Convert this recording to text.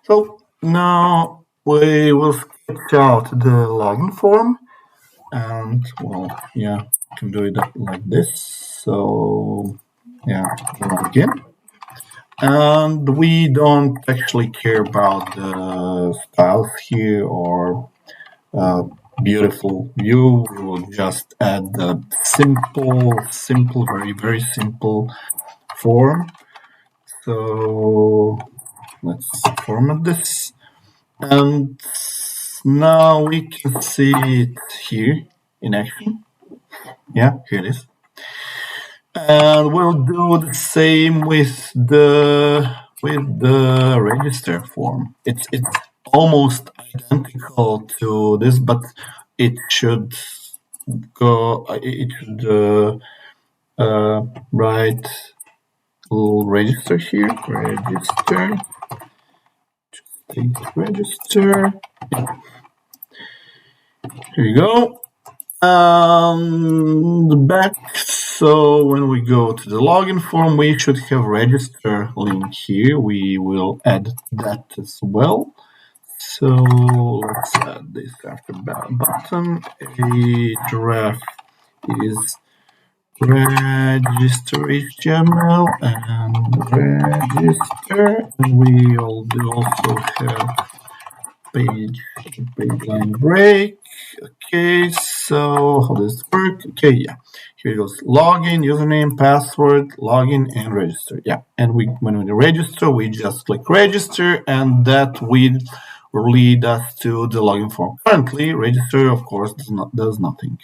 So now we will sketch out the login form, and well, yeah, you can do it like this. So yeah, login. And we don't actually care about the styles here or beautiful view. We will just add the simple, very simple form. So let's format this. And now we can see it here in action. Yeah, here it is. And we'll do the same with the register form. It's almost identical to this, but it should go. It should write little register here. Register. Just register. Yeah. Here you go. The back. So when we go to the login form, we should have register link here. We will add that as well. So let's add this after button. Href is Register.html and register. And we also have page line break. Okay, so how does this work? Okay, yeah. Here it goes. Login, username, password, login, and register. Yeah, and when we register, we just click register, and that will lead us to the login form. Currently, register, of course, does nothing.